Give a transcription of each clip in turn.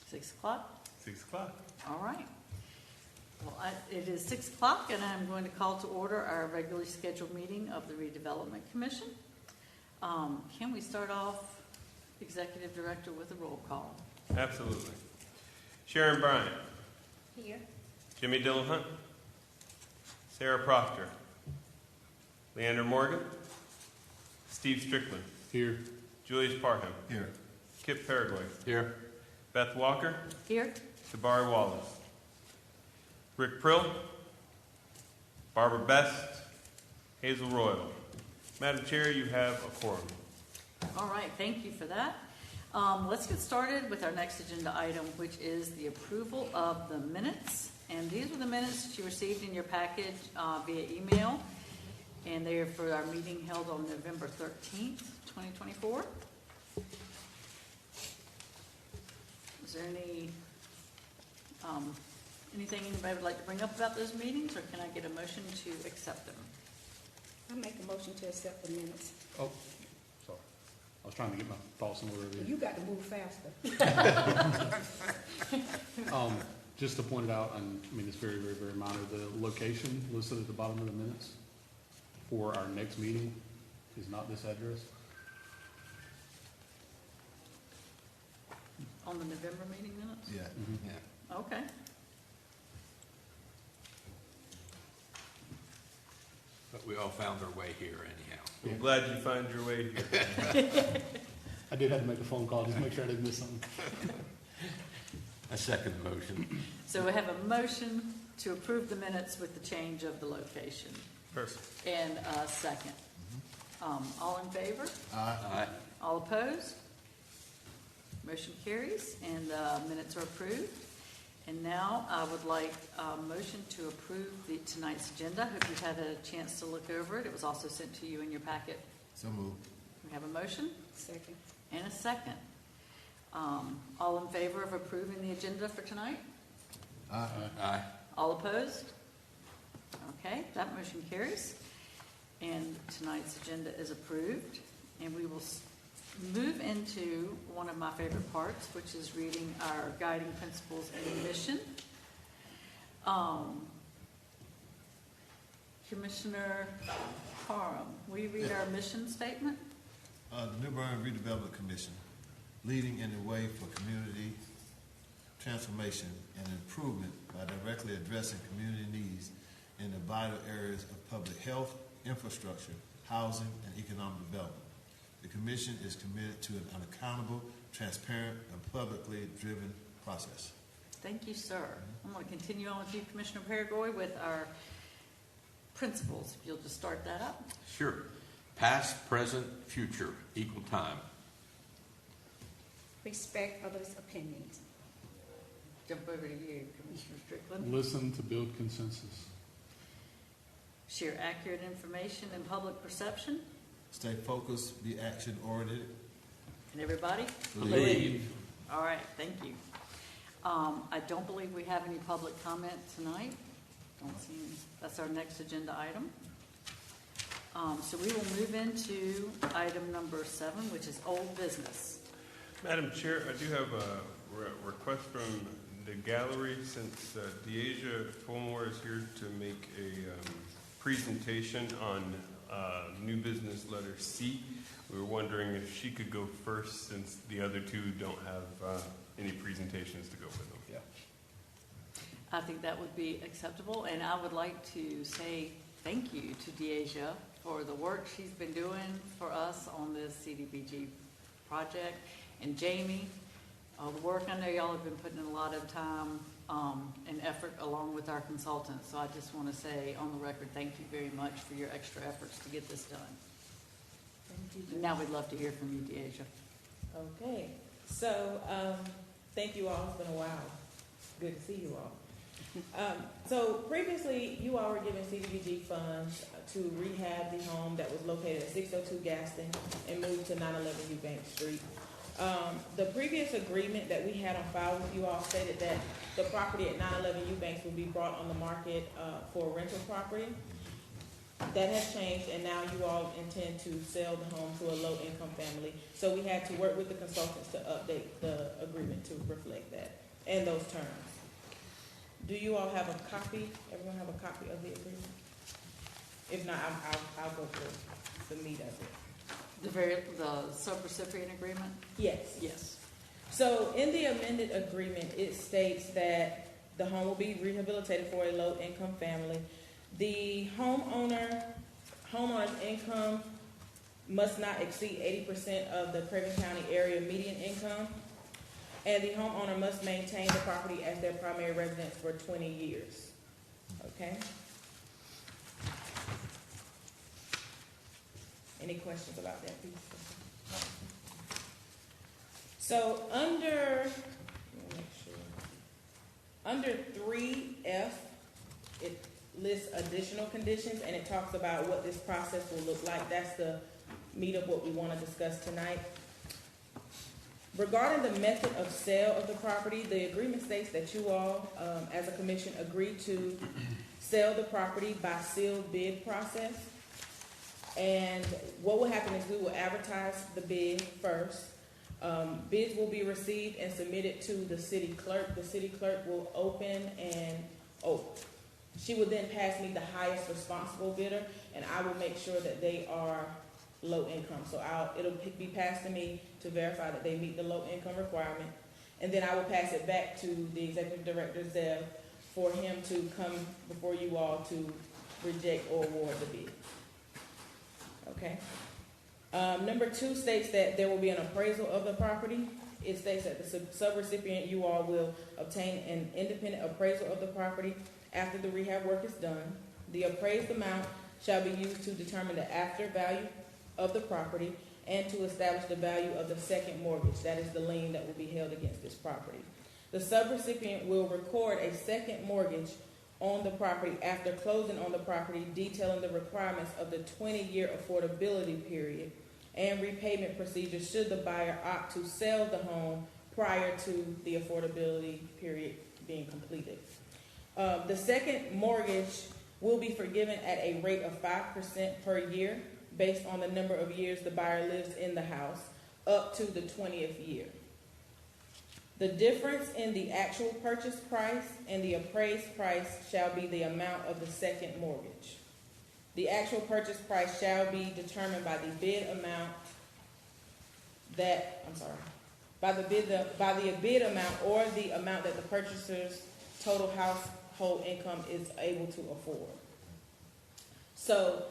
6 o'clock? 6 o'clock. All right. Well, it is 6 o'clock, and I'm going to call to order our regularly scheduled meeting of the Redevelopment Commission. Can we start off, Executive Director, with a roll call? Absolutely. Sharon Bryant. Here. Jimmy Dillahunt. Sarah Proctor. Leander Morgan. Steve Strickland. Here. Julius Parham. Here. Kip Paraguay. Here. Beth Walker. Here. Tabari Wallace. Rick Prill. Barbara Best. Hazel Royal. Madam Chair, you have a quorum. All right, thank you for that. Let's get started with our next agenda item, which is the approval of the minutes. And these are the minutes that you received in your package via email. And they are for our meeting held on November 13th, 2024. Is there anything anybody would like to bring up about those meetings, or can I get a motion to accept them? I make a motion to accept the minutes. Oh, sorry. I was trying to get my thoughts in order. You got to move faster. Just to point it out, and I mean, it's very, very, very minor. The location listed at the bottom of the minutes for our next meeting is not this address. On the November meeting minutes? Yeah, Mm-hmm. yeah. Okay. But we all found our way here anyhow. I'm glad you found your way here. I did have to make a phone call just to make sure I didn't miss something. I second the motion. So we have a motion to approve the minutes with the change of the location. Perfect. And a second. All in favor? Aye. All opposed? Motion carries, and the minutes are approved. And now I would like a motion to approve tonight's agenda. Hope you've had a chance to look over it. It was also sent to you in your packet. So moved. We have a motion Second. and a second. All in favor of approving the agenda for tonight? Aye. Aye. All opposed? Okay, that motion carries. And tonight's agenda is approved. And we will move into one of my favorite parts, which is reading our guiding principles and mission. Commissioner Parham, will you read our mission statement? The New Bern Redevelopment Commission, leading in the way for community transformation and improvement by directly addressing community needs in the vital areas of public health, infrastructure, housing, and economic development. The Commission is committed to an accountable, transparent, and publicly driven process. Thank you, sir. I'm going to continue on with you, Commissioner Paraguay, with our principles. If you'll just start that up. Sure. Past, present, future, equal time. Respect others' opinions. Jump over to you, Commissioner Strickland. Listen to build consensus. Share accurate information and public perception. Stay focused, be action-oriented. And everybody? Believe. All right, thank you. I don't believe we have any public comment tonight. Don't see any. That's our next agenda item. So we will move into item number 7, which is old business. Madam Chair, I do have a request from the gallery, since Deasia Fulmore is here to make a presentation on new business letter C. We were wondering if she could go first, since the other two don't have any presentations to go with them. Yeah. I think that would be acceptable, and I would like to say thank you to Deasia for the work she's been doing for us on this CDBG project, and Jamie, all the work. I know y'all have been putting in a lot of time and effort along with our consultants, so I just want to say on the record, thank you very much for your extra efforts to get this done. Thank you. Now we'd love to hear from you, Deasia. Okay, so thank you all. It's been a while. Good to see you all. So previously, you all were given CDBG funds to rehab the home that was located at 602 Gaston and moved to 911 Eubanks Street. The previous agreement that we had on file with you all stated that the property at 911 Eubanks would be brought on the market for rental property. That has changed, and now you all intend to sell the home to a low-income family. So we had to work with the consultants to update the agreement to reflect that. and those terms. Do you all have a copy? Everyone have a copy of the agreement? If not, I'll go through the meat of it. The sub-recipient agreement? Yes. Yes. So in the amended agreement, it states that the home will be rehabilitated for a low-income family. The homeowner's income must not exceed 80% of the Craven County area median income, and the homeowner must maintain the property as their primary residence for 20 years. Okay? Any questions about that piece? So under 3F, it lists additional conditions, and it talks about what this process will look like. That's the meat of what we want to discuss tonight. Regarding the method of sale of the property, the agreement states that you all, as a commission, agree to sell the property by sealed bid process. And what will happen is we will advertise the bid first. Bids will be received and submitted to the city clerk. The city clerk will open and, she will then pass me the highest responsible bidder, and I will make sure that they are low income. So it'll be passed to me to verify that they meet the low income requirement, and then I will pass it back to the executive director, Zev, for him to come before you all to reject or award the bid. Okay. Number 2 states that there will be an appraisal of the property. It states that the sub-recipient, you all, will obtain an independent appraisal of the property after the rehab work is done. The appraised amount shall be used to determine the after value of the property and to establish the value of the second mortgage. That is the lien that will be held against this property. The sub-recipient will record a second mortgage on the property after closing on the property, detailing the requirements of the 20-year affordability period and repayment procedures should the buyer opt to sell the home prior to the affordability period being completed. The second mortgage will be forgiven at a rate of 5% per year based on the number of years the buyer lives in the house up to the 20th year. The difference in the actual purchase price and the appraised price shall be the amount of the second mortgage. The actual purchase price shall be determined by the bid amount by the bid amount or the amount that the purchaser's total household income is able to afford. So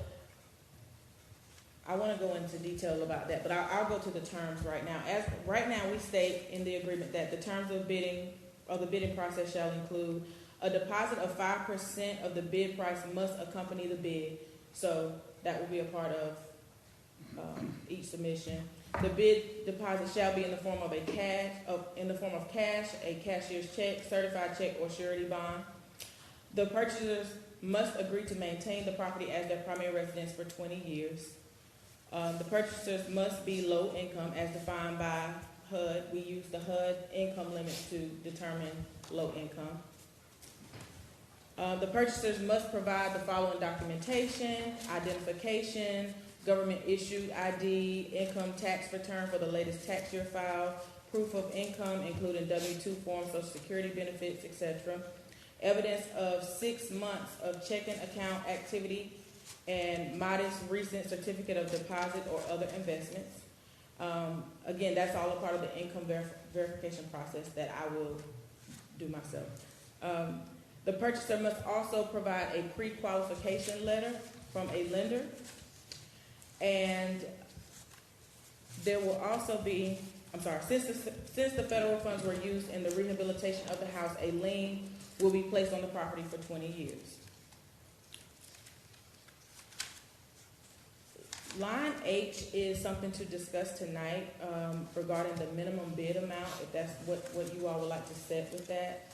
I want to go into detail about that, but I'll go to the terms right now. Right now, we state in the agreement that the terms of the bidding process shall include a deposit of 5% of the bid price must accompany the bid. So that will be a part of each submission. The bid deposit shall be in the form of cash, a cashier's check, certified check, or surety bond. The purchasers must agree to maintain the property as their primary residence for 20 years. The purchasers must be low income as defined by HUD. We use the HUD income limits to determine low income. The purchasers must provide the following documentation: identification, government issued ID, income tax return for the latest tax year filed, proof of income including W-2 forms, Social Security benefits, etc. Evidence of 6 months of checking account activity and modest recent certificate of deposit or other investments. Again, that's all a part of the income verification process that I will do myself. The purchaser must also provide a pre-qualification letter from a lender, and there will also be, since the federal funds were used in the rehabilitation of the house, a lien will be placed on the property for 20 years. Line H is something to discuss tonight regarding the minimum bid amount, if that's what you all would like to set with that.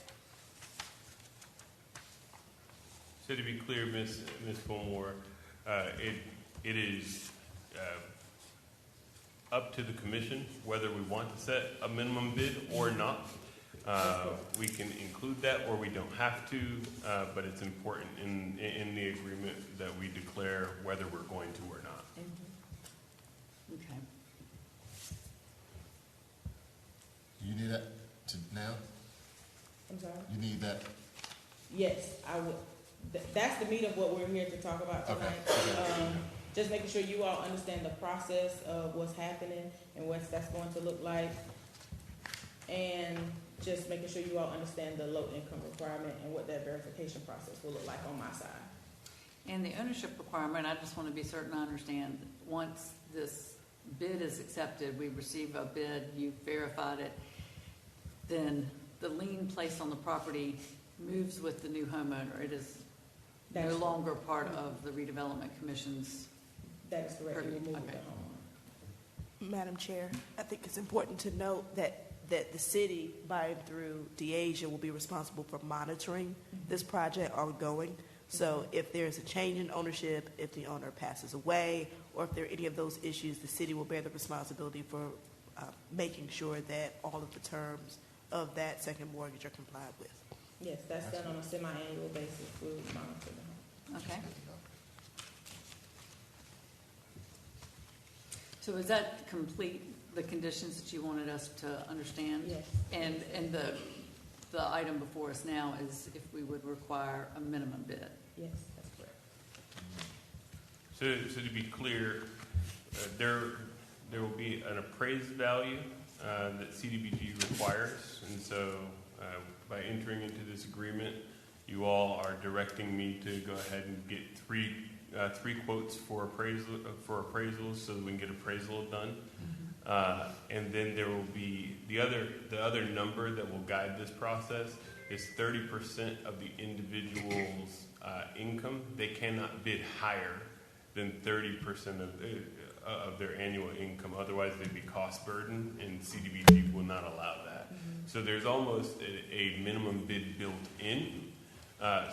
So to be clear, Ms. Fulmore, it is up to the commission whether we want to set a minimum bid or not. We can include that or we don't have to, but it's important in the agreement that we declare whether we're going to or not. Mm-hmm. Okay. You need that to now? I'm sorry? You need that? Yes, I would. That's the meat of what we're here to talk about tonight. Okay. Just making sure you all understand the process of what's happening and what that's going to look like. And just making sure you all understand the low income requirement and what that verification process will look like on my side. And the ownership requirement, I just want to be certain I understand, once this bid is accepted, we receive a bid, you've verified it, then the lien placed on the property moves with the new homeowner. It is no That's- longer part of the redevelopment commission's. That is correct. You will move Okay. the homeowner. Madam Chair, I think it's important to note that the city, by and through DeAsia, will be responsible for monitoring this project ongoing. So if there's a change in ownership, if the owner passes away, or if there are any of those issues, the city will bear the responsibility for making sure that all of the terms of that second mortgage are complied with. Yes, that's done on a semi-annual basis. We'll monitor the home. Okay. So is that complete, the conditions that you wanted us to understand? Yes. And the item before us now is if we would require a minimum bid. Yes, that's correct. So to be clear, there will be an appraised value that CDBG requires, and so by entering into this agreement, you all are directing me to go ahead and get three quotes for appraisals so that we can get appraisal done. And then there will be the other number that will guide this process is 30% of the individual's income. They cannot bid higher than 30% of their annual income. Otherwise, they'd be cost burden, and CDBG will not allow that. So there's almost a minimum bid built in.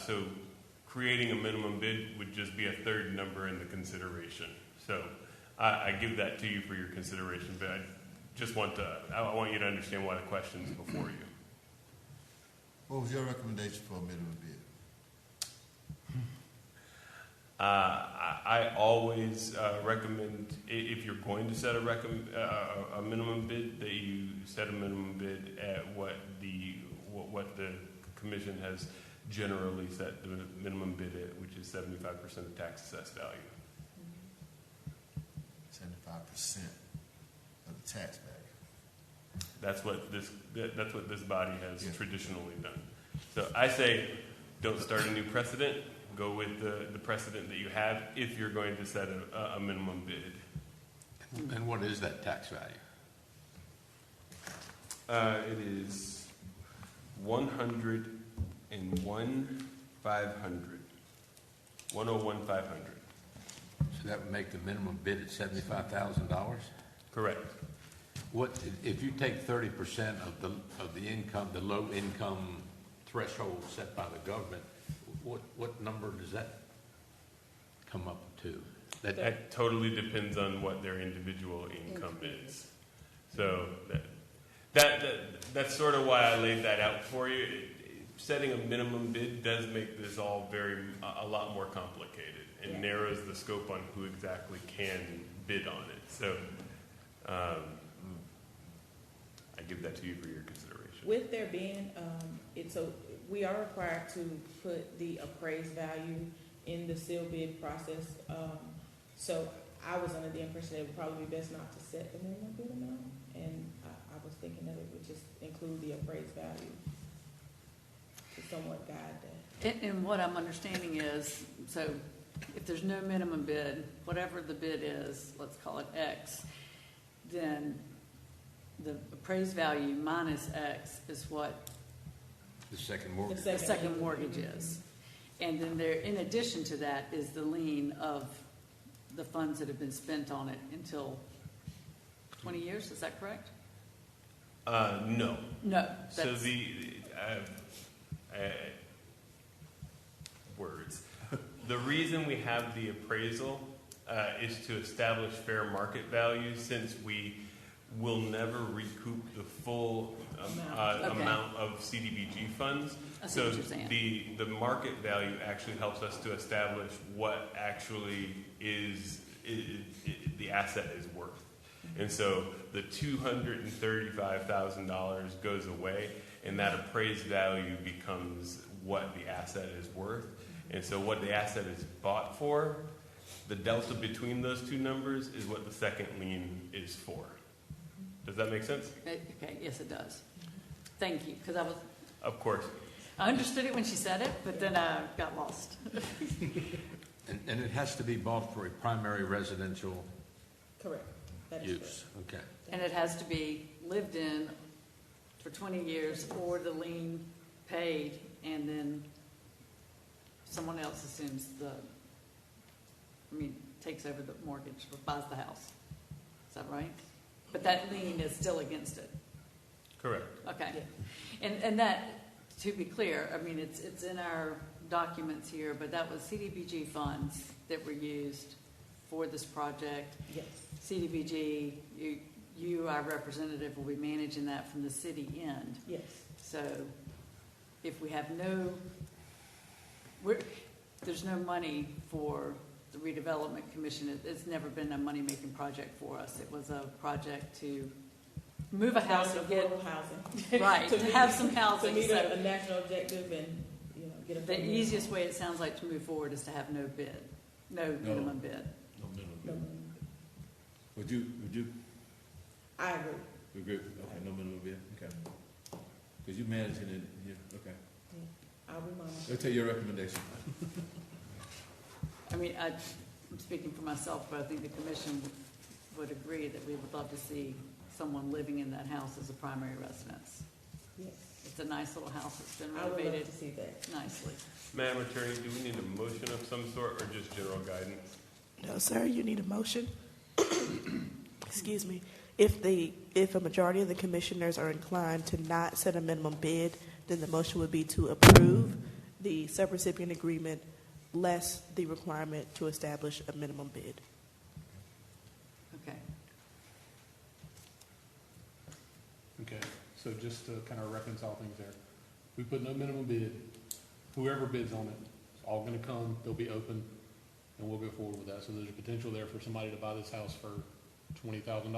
So creating a minimum bid would just be a third number in the consideration. So I give that to you for your consideration, but I want you to understand why the question's before you. What was your recommendation for a minimum bid? I always recommend, if you're going to set a minimum bid, that you set a minimum bid at what the commission has generally set the minimum bid at, which is 75% of tax assessed value. 75% of the tax value. That's what this body has Yeah. traditionally done. So I say, don't start a new precedent. Go with the precedent that you have if you're going to set a minimum bid. And what is that tax value? It is 101,500. 101,500. So that would make the minimum bid at $75,000? Correct. What, if you take 30% of the income, the low income threshold set by the government, what number does that come up to? That totally depends on what their individual income is. So that's sort of why I laid that out for you. Setting a minimum bid does make this all a lot more complicated and narrows the scope on who exactly can bid on it. So I give that to you for your consideration. With there being, so we are required to put the appraised value in the sealed bid process. So I was under the impression it would probably be best not to set the minimum bid amount, and I was thinking that it would just include the appraised value to somewhat guide that. And what I'm understanding is, so if there's no minimum bid, whatever the bid is, let's call it X, then the appraised value minus X is what The second mortgage? the second mortgage is. And then there, in addition to that, is the lien of the funds that have been spent on it until 20 years, is that correct? No. No. So that's- words. The reason we have the appraisal is to establish fair market value, since we will never recoup the full amount of CDBG funds. I see So what you're saying. the market value actually helps us to establish what actually is the asset is worth. And so the $235,000 goes away, and that appraised value becomes what the asset is worth. And so what the asset is bought for, the delta between those two numbers is what the second lien is for. Does that make sense? Okay, yes, it does. Thank you, because Of course. I understood it when she said it, but then I got lost. And it has to be bought for a primary residential Correct. That is use, okay. And it has to be lived in for 20 years or the lien paid, and then someone else assumes takes over the mortgage or buys the house. Is that right? But that lien is still against it. Correct. Okay. And that, to be clear, it's in our documents here, but that was CDBG funds that were used for this project. Yes. CDBG, you, our representative, will be managing that from the city end. Yes. So if we have there's no money for the Redevelopment Commission. It's never been a money-making project for us. It was a project to move a house and get affordable housing. right to have some housing. To meet So a national objective and get a. the easiest way it sounds like to move forward is to have no bid, no minimum bid. No minimum No, bid. Would you I agree. agree? Okay, no minimum bid, okay. Because you managing it, okay. I'll be mine. Let's take your recommendation. I'm speaking for myself, but I think the commission would agree that we would love to see someone living in that house as a primary residence. Yes. It's a nice little house. It's been I would love renovated to see that. nicely. Madam Attorney, do we need a motion of some sort or just general guidance? No, sir, you need a motion. Excuse me. If a majority of the commissioners are inclined to not set a minimum bid, then the motion would be to approve the sub-recipient agreement less the requirement to establish a minimum bid. Okay. Okay, so just to kind of reconcile things there, we put no minimum bid. Whoever bids on it, it's all gonna come, they'll be open, and we'll go forward with that. So there's a potential there for somebody to buy this house for $20,000,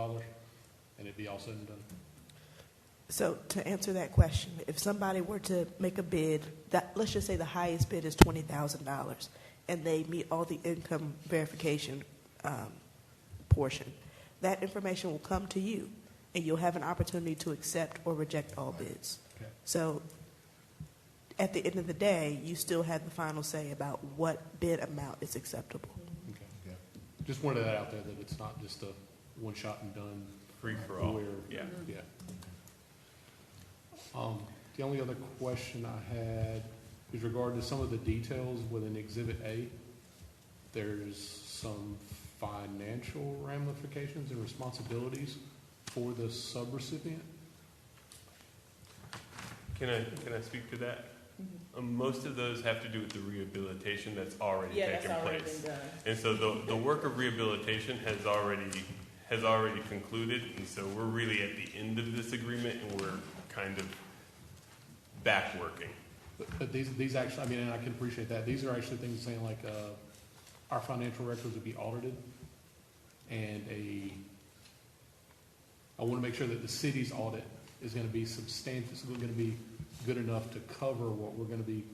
and it'd be all said and done. So to answer that question, if somebody were to make a bid, let's just say the highest bid is $20,000, and they meet all the income verification portion, that information will come to you, and you'll have an opportunity to accept or reject all bids. Okay. So at the end of the day, you still have the final say about what bid amount is acceptable. Okay. Just wanted that out there, that it's not just a one shot and done. Free for all. Where- Yeah. Yeah. The only other question I had is regarding to some of the details within Exhibit A. There's some financial ramifications and responsibilities for the sub-recipient. Can I speak to that? Most of those have to do with the rehabilitation that's already Yeah, that's taken already place. been done. And so the work of rehabilitation has already concluded, and so we're really at the end of this agreement, and we're kind of back working. But these actually, and I can appreciate that. These are actually things saying like, our financial records would be audited, and I want to make sure that the city's audit is going to be substantial, it's going to be good enough to cover what we're going to be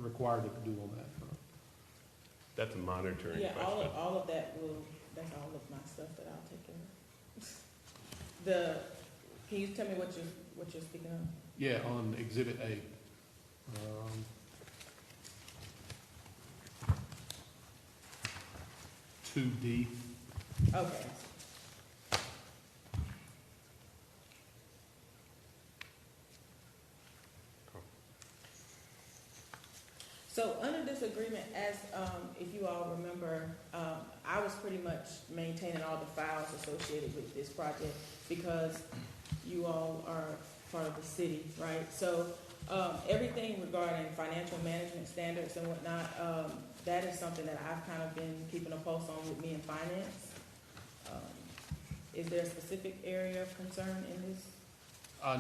required to do on that front. That's a monitoring Yeah, question. all of that that's all of my stuff that I'll take care of. Can you tell me what you're speaking of? Yeah, on Exhibit A. 2D. Okay. So under this agreement, as if you all remember, I was pretty much maintaining all the files associated with this project because you all are part of the city, right? So everything regarding financial management standards and whatnot, that is something that I've kind of been keeping a pulse on with me in finance. Is there a specific area of concern in this?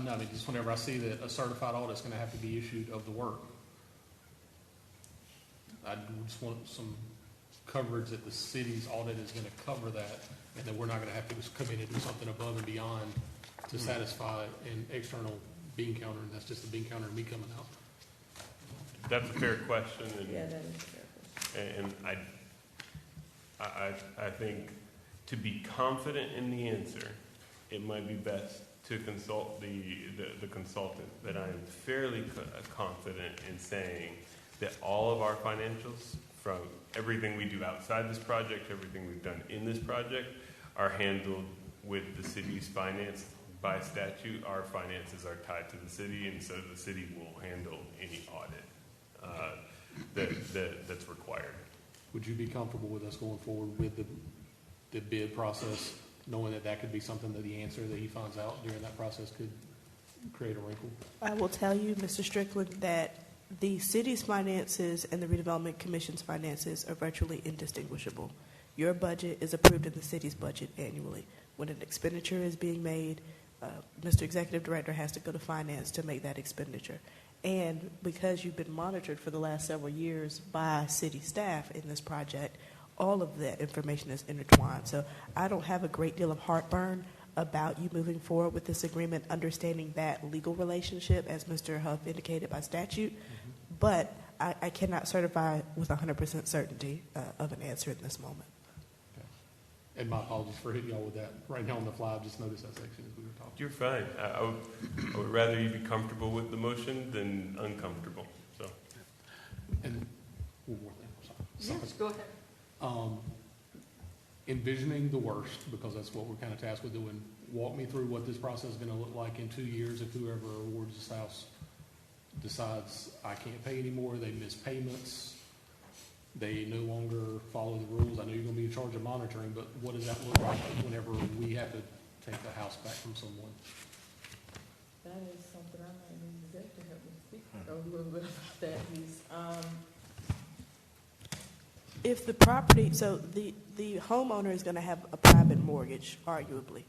No, just whenever I see that a certified audit's going to have to be issued of the work, I just want some coverage that the city's audit is gonna cover that, and then we're not gonna have to just come in and do something above and beyond to satisfy an external bean counter, and that's just the bean counter and me coming out. That's a fair question, Yeah, that is fair. and I think to be confident in the answer, it might be best to consult the consultant, but I am fairly confident in saying that all of our financials, from everything we do outside this project, everything we've done in this project, are handled with the city's finance. By statute, our finances are tied to the city, and so the city will handle any audit that's required. Would you be comfortable with us going forward with the bid process, knowing that that could be something that the answer that he finds out during that process could create a wrinkle? I will tell you, Mr. Strickland, that the city's finances and the Redevelopment Commission's finances are virtually indistinguishable. Your budget is approved in the city's budget annually. When an expenditure is being made, Mr. Executive Director has to go to finance to make that expenditure. And because you've been monitored for the last several years by city staff in this project, all of that information is intertwined. So I don't have a great deal of heartburn about you moving forward with this agreement, understanding that legal relationship, as Mr. Huff indicated, by statute. But I cannot certify with 100% certainty of an answer in this moment. And my apologies for hitting y'all with that right now on the fly. I just noticed that section as we were talking. You're fine. I would rather you be comfortable with the motion than uncomfortable. So, And one more thing, I'm sorry. Yes, go ahead. Envisioning the worst, because that's what we're kind of tasked with doing. Walk me through what this process is going to look like in 2 years if whoever awards this house decides I can't pay anymore, they miss payments, they no longer follow the rules. I know you're going to be in charge of monitoring, but what does that look like whenever we have to take the house back from someone? That is something I might need Zach to help me speak a little bit about that piece. If the property, so the homeowner is going to have a private mortgage, arguably.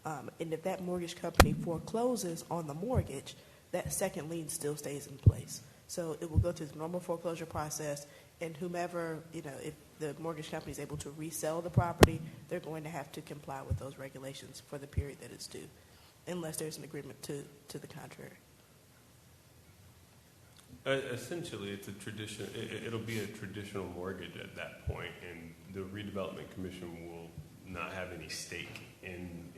And if that mortgage company forecloses on the mortgage, that second lien still stays in place. So it will go through the normal foreclosure process, and whomever, if the mortgage company is able to resell the property, they're going to have to comply with those regulations for the period that it's due, unless there's an agreement to the contrary. essentially, it's a tradition. It'll be a traditional mortgage at that point, and the Redevelopment Commission will not have any stake in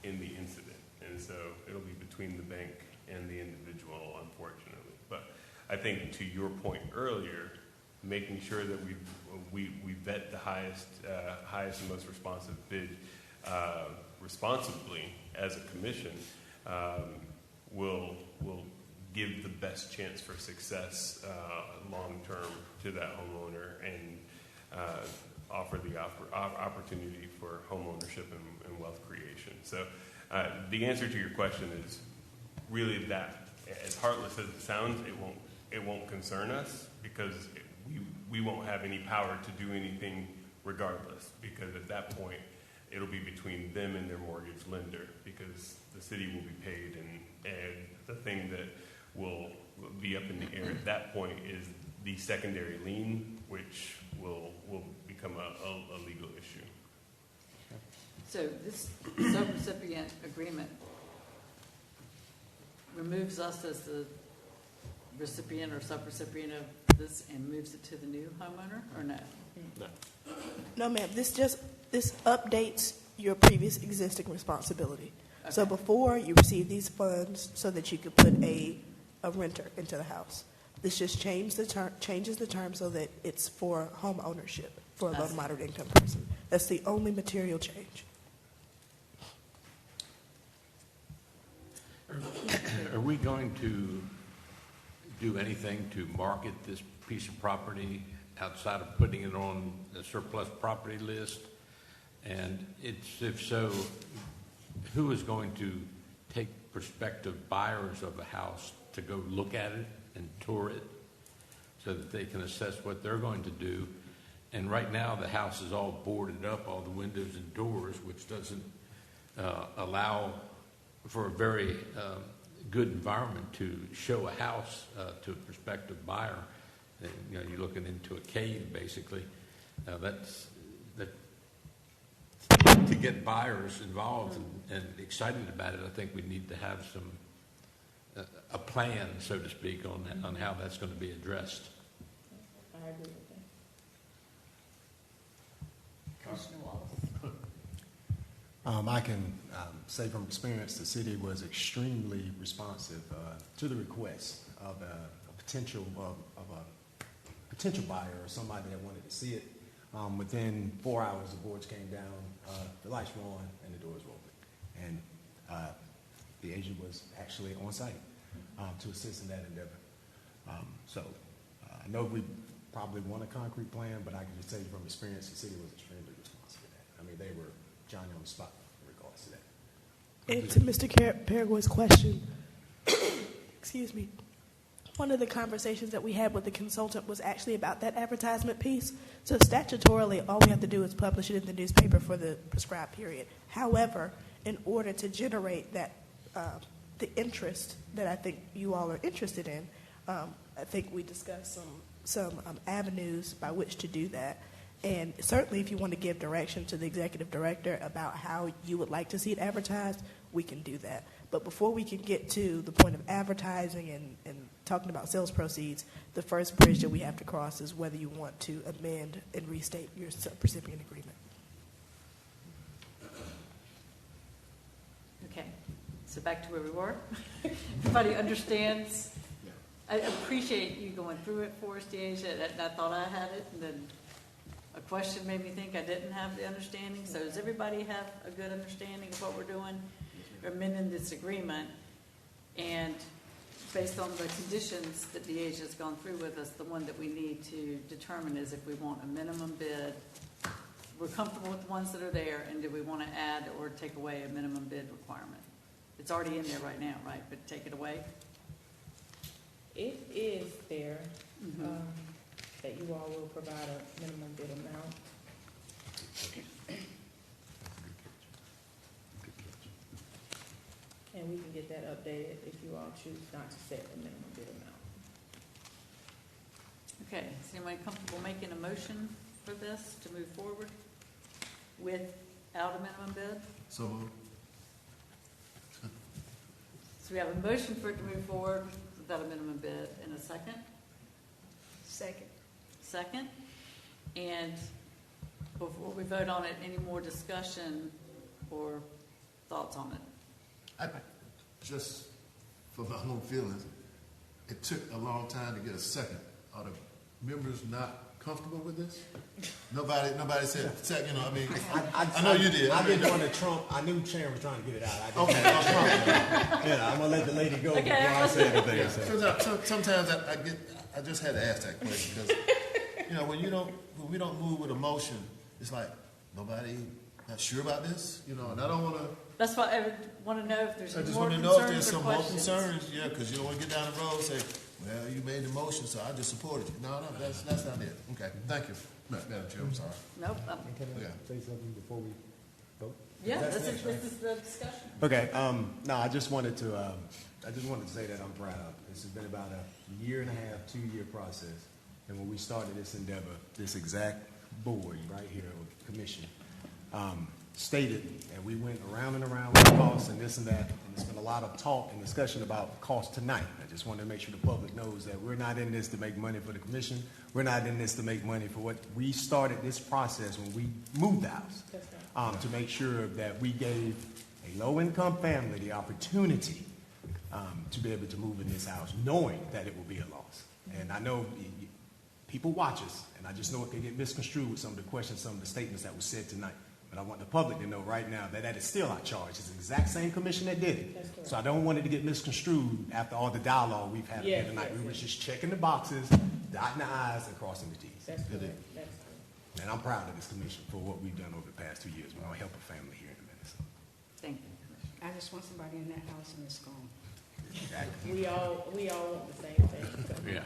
the incident, and so it'll be between the bank and the individual, unfortunately. But I think, to your point earlier, making sure that we vet the highest and most responsive bid responsibly as a commission will give the best chance for success long term to that homeowner, and offer the opportunity for home ownership and wealth creation. So the answer to your question is really that. As heartless as it sounds, it won't concern us, because we won't have any power to do anything regardless, because at that point it'll be between them and their mortgage lender, because the city will be paid, and the thing that will be up in the air at that point is the secondary lien, which will become a legal issue. So this sub-recipient agreement removes us as the recipient or sub-recipient of this and moves it to the new homeowner, or no? No. No, ma'am, this updates your previous existing responsibility. Okay. So before, you received these funds so that you could put a renter into the house. This just changes the term so that it's for home ownership for a low to moderate income person. That's the only material change. Are we going to do anything to market this piece of property outside of putting it on the surplus property list? And if so, who is going to take prospective buyers of a house to go look at it and tour it so that they can assess what they're going to do? And right now the house is all boarded up, all the windows and doors, which doesn't allow for a very good environment to show a house to a prospective buyer. You know, you're looking into a cave, basically. Now, to get buyers involved and excited about it, I think we need to have a plan, so to speak, on how that's going to be addressed. I agree with that. Commissioner Wallace. I can say from experience, the city was extremely responsive to the request of a potential buyer or somebody that wanted to see it. Within 4 hours, the boards came down, the lights were on, and the doors were open. And the agent was actually on site to assist in that endeavor. So I know we probably want a concrete plan, but I can just tell you from experience, the city was extremely responsive to that. I mean, they were Johnny on the spot in regards to that. And to Mr. Paraguay's question, excuse me, one of the conversations that we had with the consultant was actually about that advertisement piece. So statutorily, all we have to do is publish it in the newspaper for the prescribed period. However, in order to generate that, the interest that I think you all are interested in, I think we discussed some avenues by which to do that. And certainly if you want to give direction to the executive director about how you would like to see it advertised, we can do that. But before we can get to the point of advertising and talking about sales proceeds, the first bridge that we have to cross is whether you want to amend and restate your sub-recipient agreement. Okay, so back to where we were. Everybody understands. I appreciate you going through it for us, Deasia. I thought I had it, and then a question made me think I didn't have the understanding. So does everybody have a good understanding of what we're doing? We're amending this agreement, and based on the conditions that Deasia's gone through with us, the one that we need to determine is if we want a minimum bid. We're comfortable with the ones that are there, and do we want to add or take away a minimum bid requirement? It's already in there right now, right? But take it away? It is there, that you all will provide a minimum bid amount. And we can get that updated if you all choose not to set a minimum bid amount. Okay, is anyone comfortable making a motion for this to move forward without a minimum bid? So moved. So we have a motion for it to move forward without a minimum bid in a second. Second. And before we vote on it, any more discussion or thoughts on it? Just for my own feelings, it took a long time to get a second. Are the members not comfortable with this? Nobody said second. You know, I mean, I know you did. I didn't want to trump. I knew Sharon was trying to get it out. Okay. Yeah, I'm gonna let the lady go Okay. before I say anything. Yeah. Sometimes I just had to ask that question because when we don't move with emotion, it's like nobody not sure about this. And I don't want to. That's why I want to know if there's I just more want to know if there's concerns or some more questions. concerns. Yeah, because you don't want to get down the road and say, well, you made the motion, so I just supported you. No, that's not it. Okay, thank you. Madam Chair, I'm sorry. Nope. Can I Yeah. say something before we vote? Yeah, That's this next, right? is the discussion. Okay. No, I just wanted to say that I'm proud. This has been about a 1.5 year, 2-year process, and when we started this endeavor, this exact board right here, or commission, stated, and we went around and around with costs and this and that, and there's been a lot of talk and discussion about cost tonight. I just wanted to make sure the public knows that we're not in this to make money for the commission. We're not in this to make money for what we started this process when we moved the house, to make sure that we gave a low-income family the opportunity to be able to move in this house, knowing that it will be a loss. And I know people watch us, and I just know it can get misconstrued with some of the questions, some of the statements that were said tonight. But I want the public to know right now that that is still our charge. It's the exact same commission that did it. So I don't want it to get misconstrued after all the dialogue we've had here tonight. We were just checking the boxes, dotting the I's and crossing the T's. That's correct. That's correct. And I'm proud of this commission for what we've done over the past 2 years. We're going to help a family here in a minute. So. Thank you, Commissioner. I just want somebody in that house and it's gone. Exactly. We all want the same thing. So. Yeah.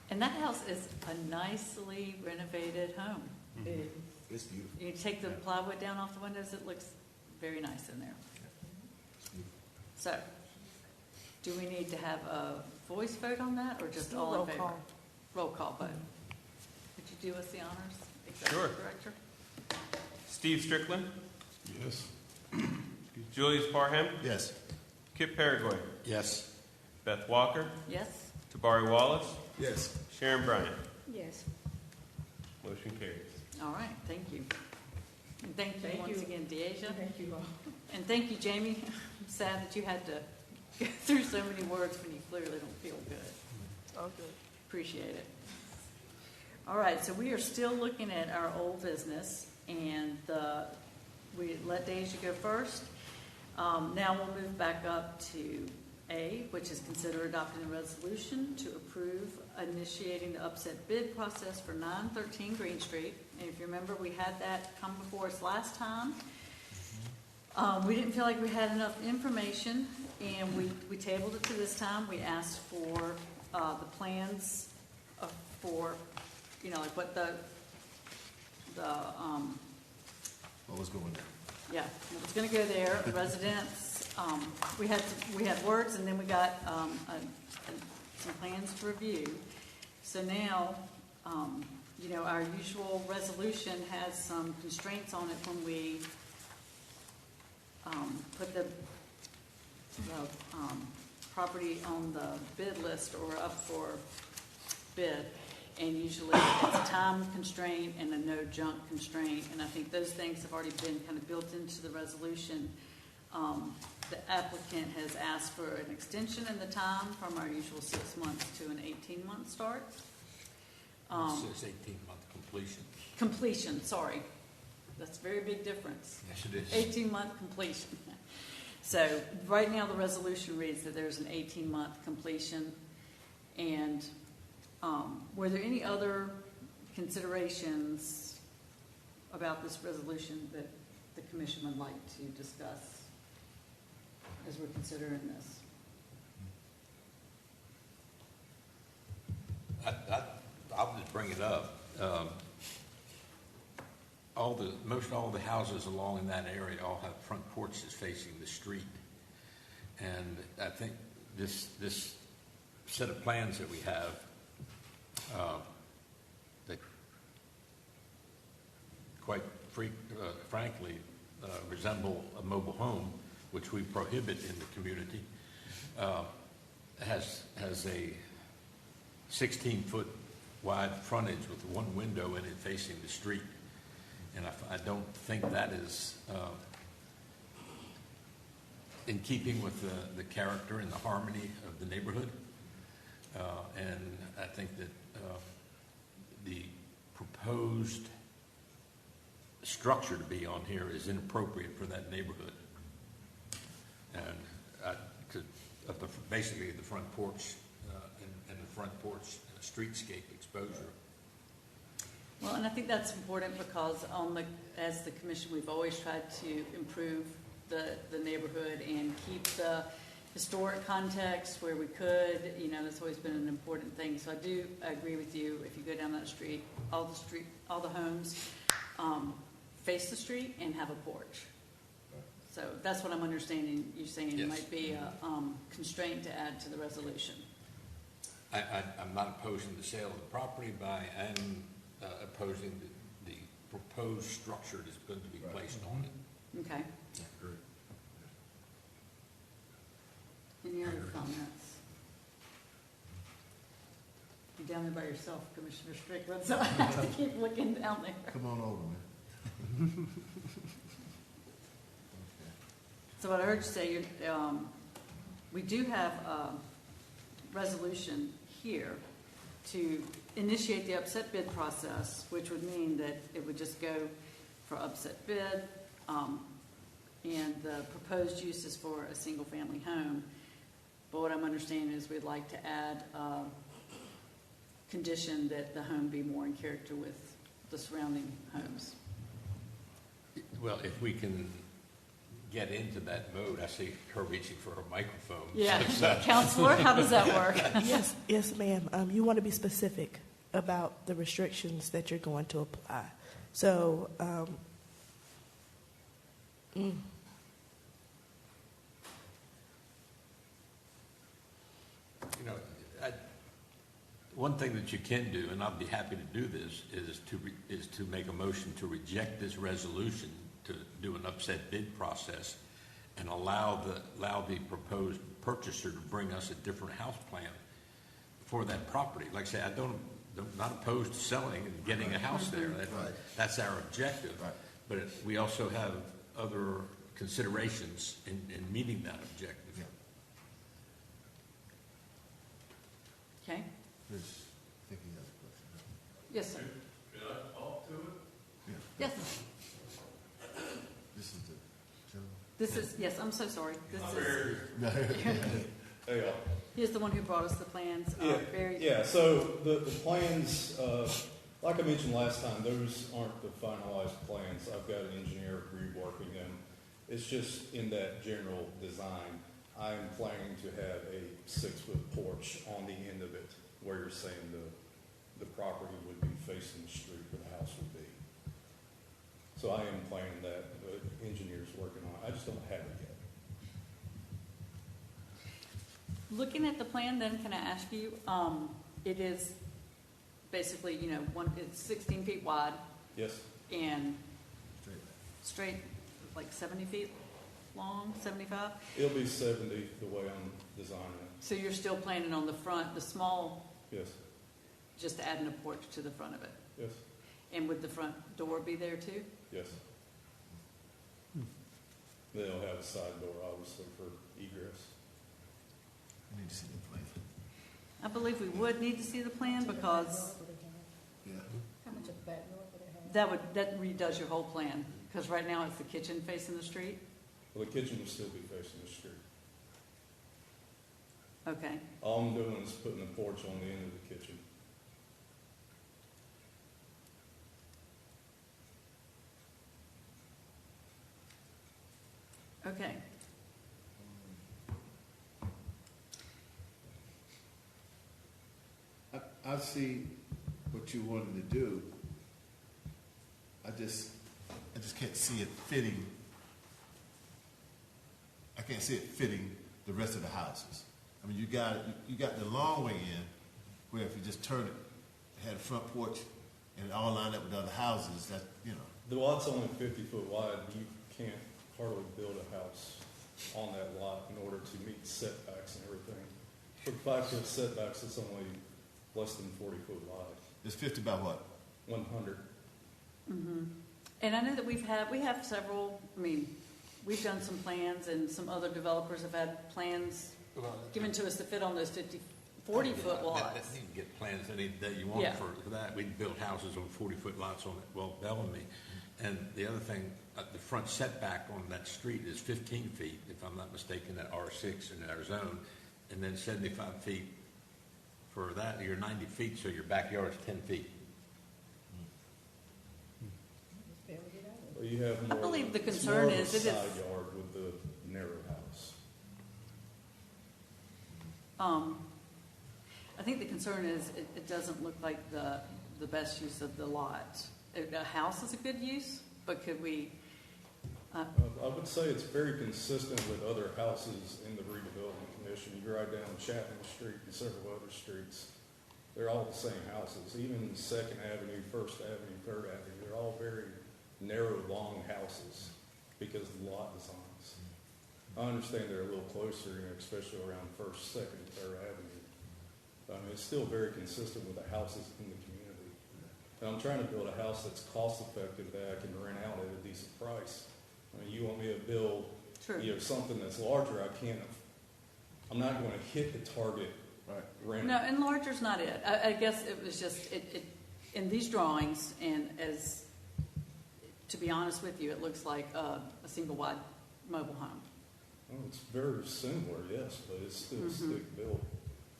And that house is a nicely renovated home. It is. It's beautiful. You take the plywood down off the windows, it looks very nice in there. So, do we need to have a voice vote on that, or just all in favor? Roll call vote. Would you do us the honors, Sure. Executive Director? Steve Strickland, Yes. Julius Parham, Yes. Kip Paraguay, Yes. Beth Walker, Yes? Tabari Wallace, Yes. Sharon Bryant. Yes. Motion carries. All right, thank you. And thank you Thank once you. again, Deasia. Thank you all. And thank you, Jamie. I'm sad that you had to go through so many words when you clearly don't feel good. All good. Appreciate it. All right, so we are still looking at our old business, and we let Deasia go first. Now we'll move back up to A, which is consider adopting a resolution to approve initiating the upset bid process for 913 Green Street. And if you remember, we had that come before us last time. We didn't feel like we had enough information, and we tabled it to this time. We asked for the plans for, like what What was going on? yeah, it was gonna go there, the residents, we had words, and then we got, some plans to review. So now, our usual resolution has some constraints on it when we, put the property on the bid list or up for bid. And usually it's a time constraint and a no junk constraint, and I think those things have already been kind of built into the resolution. The applicant has asked for an extension in the time from our usual 6 months to an 18-month start. It says 18-month completion. Completion, sorry. That's a very big difference. Yes, it is. 18-month completion. So right now the resolution reads that there's an 18-month completion. And were there any other considerations about this resolution that the commission would like to discuss as we're considering this? I'll just bring it up. Most all the houses along in that area all have front porches facing the street. And I think this set of plans that we have, that quite frankly resemble a mobile home, which we prohibit in the community, has a 16-foot wide frontage with one window in it facing the street. And I don't think that is in keeping with the character and the harmony of the neighborhood. And I think that the proposed structure to be on here is inappropriate for that neighborhood. And basically the front porch and the front porch streetscape exposure. Well, and I think that's important because as the commission, we've always tried to improve the neighborhood and keep the historic context where we could. That's always been an important thing. So I do agree with you. If you go down that street, all the homes face the street and have a porch. So that's what I'm understanding you saying. Yes. It might be a constraint to add to the resolution. I'm not opposing the sale of the property, but I am opposing the proposed structure that's going to be placed on it. Okay. Any other comments? You're down there by yourself, Commissioner Strickland, so I have to keep looking down there. Come on over, man. So what I heard you say, we do have a resolution here to initiate the upset bid process, which would mean that it would just go for upset bid, and the proposed use is for a single-family home. But what I'm understanding is we'd like to add a condition that the home be more in character with the surrounding homes. Well, if we can get into that mode, I see her reaching for her microphone. Yeah, Counselor, how does that work? Yes, ma'am. You want to be specific about the restrictions that you're going to apply. So, One thing that you can do, and I'll be happy to do this, is to make a motion to reject this resolution, to do an upset bid process, and allow the proposed purchaser to bring us a different house plan for that property. Like I say, I'm not opposed to selling and getting a house there. That's our objective. Right. But we also have other considerations in meeting that objective. Yeah. Okay? Chris, I think he has a question. Yes, sir. Can I talk to it? Yeah. Yes, This is the gentleman. this is, yes, I'm so sorry. This is, Hey, y'all. he's the one who brought us the plans. Yeah, so the plans, like I mentioned last time, those aren't the finalized plans. I've got an engineer reworking them. It's just in that general design. I'm planning to have a 6-foot porch on the end of it, where you're saying the property would be facing the street where the house would be. So I am planning that. The engineer's working on it. I just don't have it yet. Looking at the plan, then, can I ask you, it is basically, it's 16 feet wide Yes? and straight, like 70 feet long, 75? It'll be 70 the way I'm designing it. So you're still planning on the front, the small, Yes, just adding a porch to the front of it? yes, And would the front door be there too? yes. They'll have a side door, obviously, for egress. I need to see the plan. I believe we would need to see the plan because Yeah. How much of a backyard would it have? that redoes your whole plan. Because right now it's the kitchen facing the street. Well, the kitchen will still be facing the street. Okay. All I'm doing is putting a porch on the end of the kitchen. Okay. I see what you wanted to do. I just can't see it fitting. I can't see it fitting the rest of the houses. I mean, you got the long way in, where if you just turn it, had a front porch, and it all lined up with other houses. That The lot's only 50 foot wide. You can't hardly build a house on that lot in order to meet setbacks and everything. For 5-foot setbacks, it's only less than 40 foot wide. it's 50 by what? 100. Mm-hmm. And I know that we have several, we've done some plans and some other developers have had plans given to us to fit on those 40-foot lots. You can get plans any day you want Yeah. for that. We can build houses on 40-foot lots on it, well, Bellamy. And the other thing, the front setback on that street is 15 feet, if I'm not mistaken, at R6 in our zone, and then 75 feet for that. You're 90 feet, so your backyard is 10 feet. Just barely get out of it. Well, you have more. I believe the it's concern more of a is it is- side yard with the narrow house. I think the concern is it doesn't look like the best use of the lot. A house is a good use, but could we, I would say it's very consistent with other houses in the redevelopment commission. You drive down Chapman Street and several other streets, they're all the same houses. Even Second Avenue, First Avenue, Third Avenue, they're all very narrow, long houses because of the lot designs. I understand they're a little closer, especially around First, Second, and Third Avenue. But, it's still very consistent with the houses in the community. And I'm trying to build a house that's cost effective that I can rent out at a decent price. You want me to build, true. Something that's larger, I'm not going to hit the target rent. No, and larger's not it. I guess it was just, it in these drawings, and to be honest with you, it looks like a single wide mobile home. Well, it's very similar, yes, but it's still stick-built,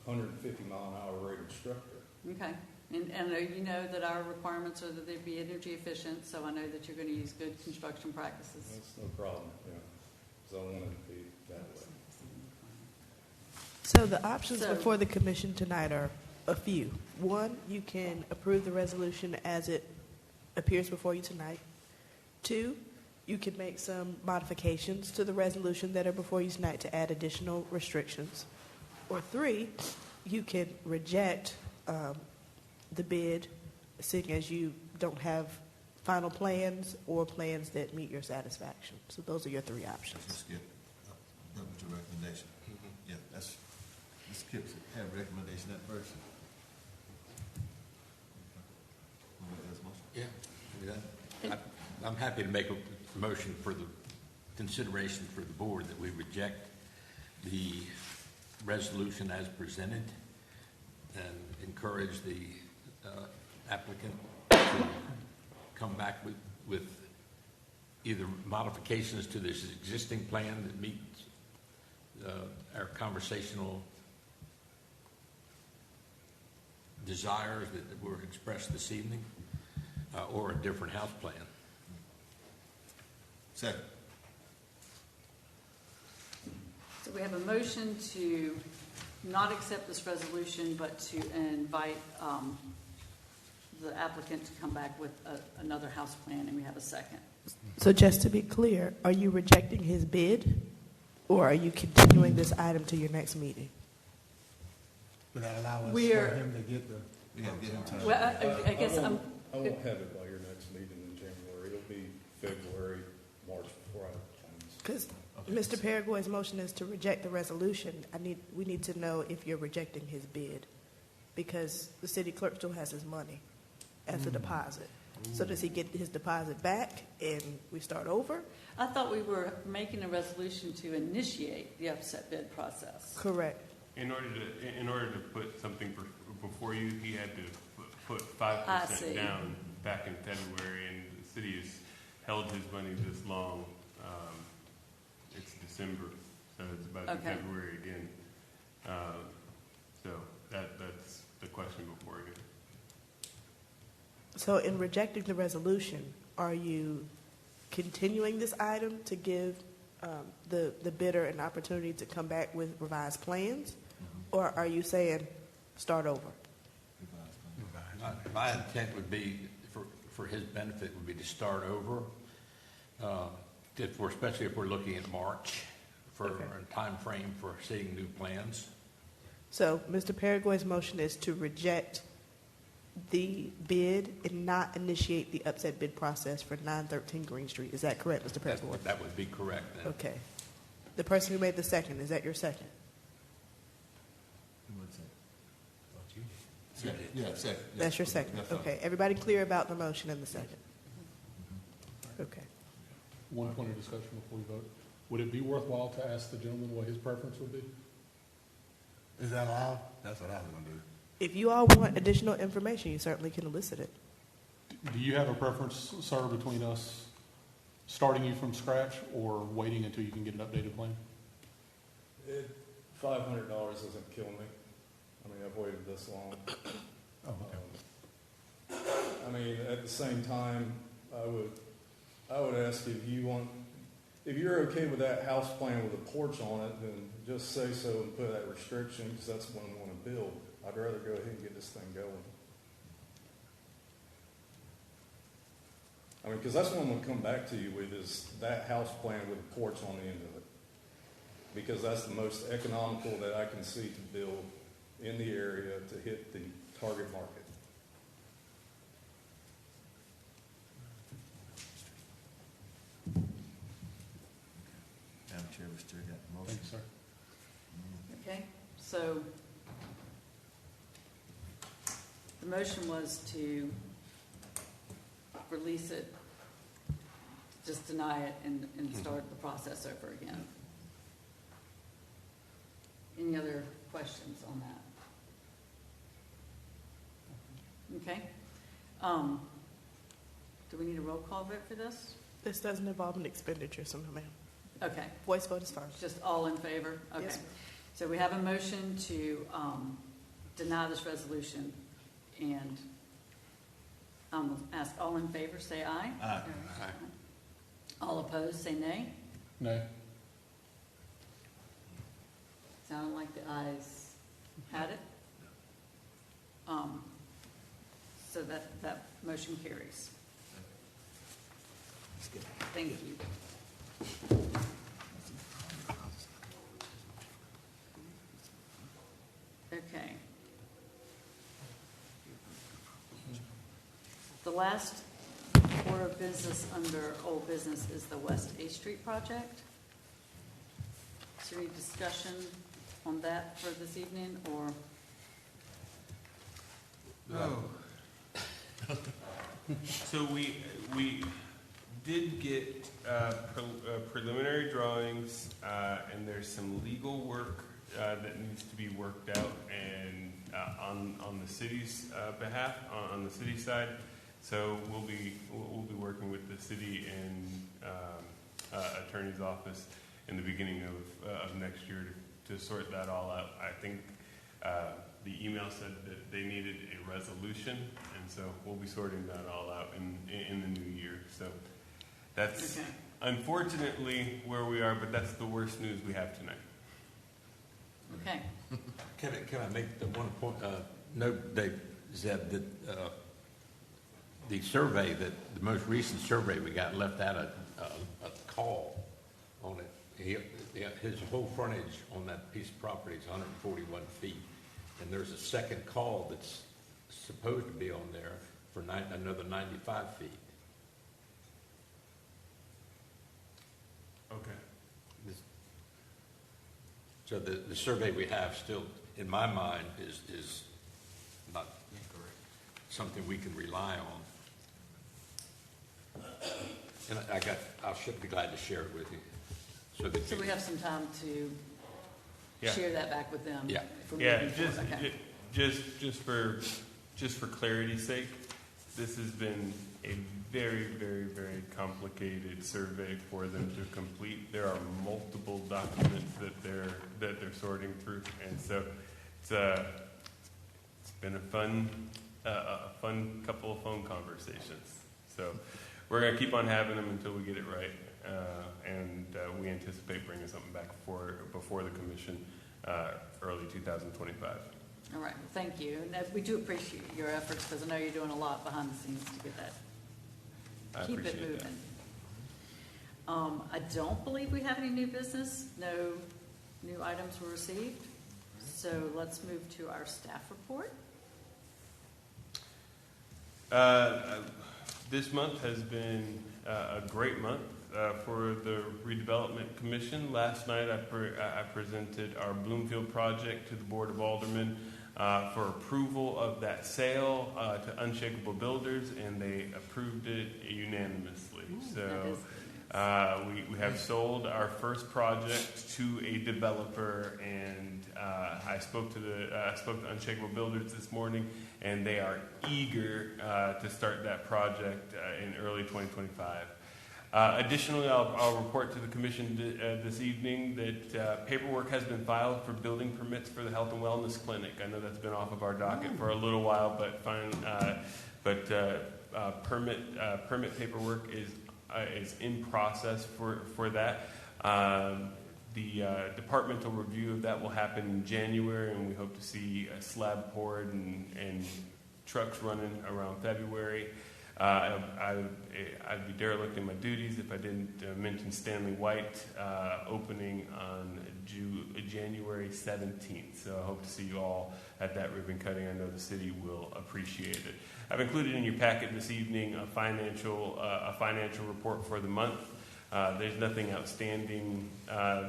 150-mile-an-hour rated structure. Okay. And I know you know that our requirements are that they be energy efficient, so I know that you're going to use good construction practices. That's no problem, because I want it to be that way. So the options So- before the commission tonight are a few. One, you can approve the resolution as it appears before you tonight. Two, you can make some modifications to the resolution that are before you tonight to add additional restrictions. Or three, you can reject the bid, seeing as you don't have final plans or plans that meet your satisfaction. So those are your three options. Let's skip. That was your recommendation. Yeah, let's skip it. Have a recommendation that first. Yeah. I'm happy to make a motion for the consideration for the board that we reject the resolution as presented and encourage the applicant to come back with either modifications to this existing plan that meets our conversational desires that were expressed this evening, or a different house plan. Second. So we have a motion to not accept this resolution, but to invite the applicant to come back with another house plan, and we have a second. So just to be clear, are you rejecting his bid, or are you continuing this item to your next meeting? Would that allow us We are- for him to get the? Yeah, give him time. Well, I guess I won't have it by your next meeting in January. It'll be February, March before I have plans. Because Mr. Paraguay's motion is to reject the resolution. We need to know if you're rejecting his bid, because the city clerk still has his money as a deposit. So does he get his deposit back and we start over? I thought we were making a resolution to initiate the upset bid process. Correct. In order to put something before you, he had to put I see. 5% down back in February, and the city has held his money this long. It's December, so it's about to be Okay. February again. So that's the question before you. So in rejecting the resolution, are you continuing this item to give the bidder an opportunity to come back with revised plans? Or are you saying start over? My intent would be, for his benefit, would be to start over, especially if we're looking at March for a time frame for seeing new plans. So Mr. Paraguay's motion is to reject the bid and not initiate the upset bid process for 913 Green Street. Is that correct, Mr. Paraguay? That would be correct then. Okay. The person who made the second, is that your second? Yeah, second. Yeah. That's your second? That's fine. Okay. Everybody clear about the motion and the second? Okay. One point of discussion before we vote. Would it be worthwhile to ask the gentleman what his preference would be? Is that allowed? That's what I was gonna do. If you all want additional information, you certainly can elicit it. Do you have a preference, sir, between us starting you from scratch or waiting until you can get an updated plan? $500 doesn't kill me. I mean, I've waited this long. Oh, okay. I mean, at the same time, I would ask if you're okay with that house plan with a porch on it, then just say so and put that restriction, because that's what I want to build. I'd rather go ahead and get this thing going. I mean, because that's what I'm going to come back to you with, is that house plan with a porch on the end of it. Because that's the most economical that I can see to build in the area to hit the target market. Madam Chair, we still got the motion. Thank you, sir. Okay, so the motion was to release it, just deny it, and start the process over again. Any other questions on that? Okay. Do we need a roll call vote for this? This doesn't involve an expenditure, so no, ma'am. Okay, Voice vote is fine. just all in favor? Okay. Yes. So we have a motion to deny this resolution, and ask all in favor, say aye. Aye. All opposed, say nay. No? Sounded like the ayes had it. So that motion carries. Thank you. Okay. The last order of business under old business is the West 8th Street project. Is there any discussion on that for this evening, or? Oh. So we did get preliminary drawings, and there's some legal work that needs to be worked out, and on the city's behalf, on the city side. So we'll be working with the city and attorney's office in the beginning of next year to sort that all out. I think the email said that they needed a resolution, and so we'll be sorting that all out in the new year. So that's Okay. Unfortunately where we are, but that's the worst news we have tonight. Okay. Can I make the one point, note, Dave, Zeb, that the survey, the most recent survey we got left out a call on it. His whole frontage on that piece of property is 141 feet. And there's a second call that's supposed to be on there for another 95 feet. Okay. So the survey we have still, in my mind, is not something we can rely on. And I should be glad to share it with you. So we have some time to share that back with them. Yeah. if we're Yeah, moving forward. Okay. just for clarity's sake, this has been a very, very, very complicated survey for them to complete. There are multiple documents that they're sorting through, and so it's been a fun couple of phone conversations. So we're gonna keep on having them until we get it right, and we anticipate bringing something back before the commission early 2025. All right, well, thank you. And we do appreciate your efforts, because I know you're doing a lot behind the scenes to get that. I Keep it appreciate moving. I don't believe we have any new business. No new items were received. So let's move to our staff report. This month has been a great month for the Redevelopment Commission. Last night I presented our Bloomfield project to the Board of Aldermen for approval of that sale to Unshakable Builders, and they approved it unanimously. So we have sold our first project to a developer, and I spoke to Unshakable Builders this morning, and they are eager to start that project in early 2025. Additionally, I'll report to the commission this evening that paperwork has been filed for building permits for the Health and Wellness Clinic. I know that's been off of our docket for a little while, but permit paperwork is in process for that. The departmental review of that will happen in January, and we hope to see a slab poured and trucks running around February. I'd be derelict in my duties if I didn't mention Stanley White opening on January 17th. So I hope to see you all at that ribbon cutting. I know the city will appreciate it. I've included in your packet this evening a financial report for the month. There's nothing outstanding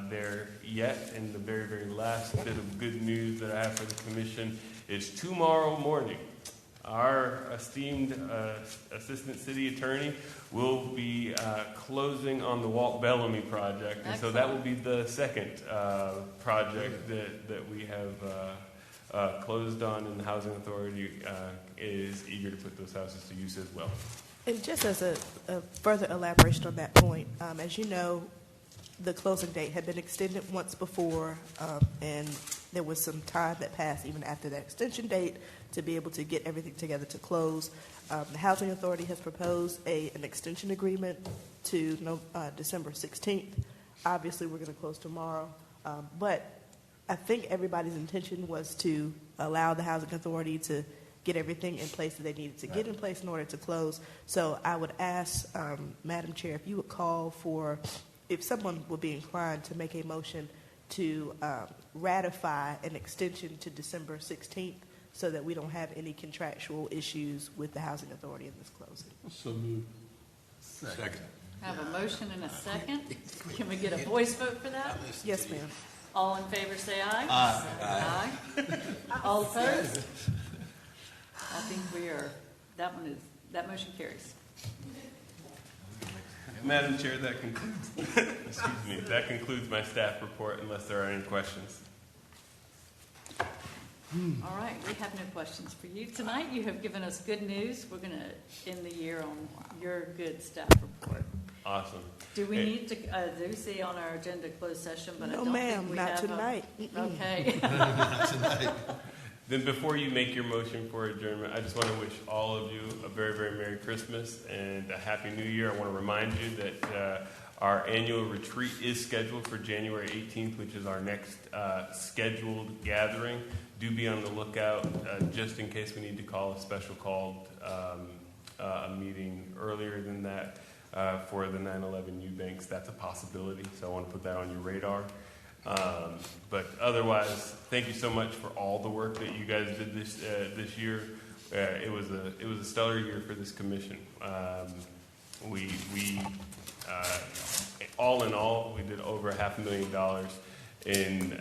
there yet. And the very, very last bit of good news that I have for the commission is tomorrow morning, our esteemed Assistant City Attorney will be closing on the Walt Bellamy project. And so that will be the second project that we have closed on, and the Housing Authority is eager to put those houses to use as well. And just as a further elaboration on that point, as you know, the closing date had been extended once before, and there was some time that passed even after that extension date to be able to get everything together to close. The Housing Authority has proposed an extension agreement to December 16th. Obviously, we're going to close tomorrow, but I think everybody's intention was to allow the Housing Authority to get everything in place that they needed to get in place in order to close. So I would ask, Madam Chair, if you would call for, if someone would be inclined to make a motion to ratify an extension to December 16th so that we don't have any contractual issues with the housing authority in this closing. So moved. Second. I have a motion and a second. Can we get a voice vote for that? Yes, ma'am. All in favor, say aye. Aye. All opposed? I think we are, that motion carries. Madam Chair, that concludes, excuse me, that concludes my staff report unless there are any questions. All right, we have no questions for you. Tonight, you have given us good news. We're going to end the year on your good staff report. Awesome. Do we need to, I do see on our agenda closed session, but I No, don't think ma'am, we not have tonight. Okay. Then before you make your motion for adjournment, I just want to wish all of you a very, very Merry Christmas and a Happy New Year. I want to remind you that our annual retreat is scheduled for January 18th, which is our next scheduled gathering. Do be on the lookout just in case we need to call a special called a meeting earlier than that for the 9/11 Eubanks. That's a possibility, so I want to put that on your radar. But otherwise, thank you so much for all the work that you guys did this year. It was a stellar year for this commission. We all in all, we did over $500,000 in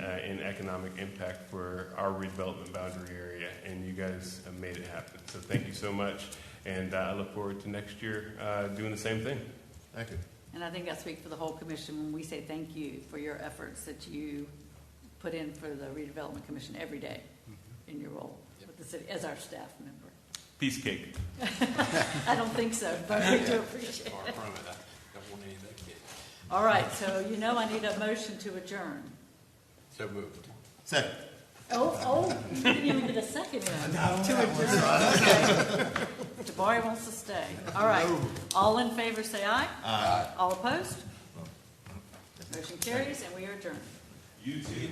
economic impact for our redevelopment boundary area, and you guys have made it happen. So thank you so much, and I look forward to next year doing the same thing. Thank you. And I think I speak for the whole commission when we say thank you for your efforts that you put in for the redevelopment commission every day in your role with the city as our staff member. Piece cake. I don't think so, but we do appreciate it. All right, so I need a motion to adjourn. So moved. Second. Oh, you didn't even get a second in. To adjourn. Okay. Jabari wants to stay. All right. All in favor, say aye. Aye. All opposed? Motion carries, and we are adjourned. You too.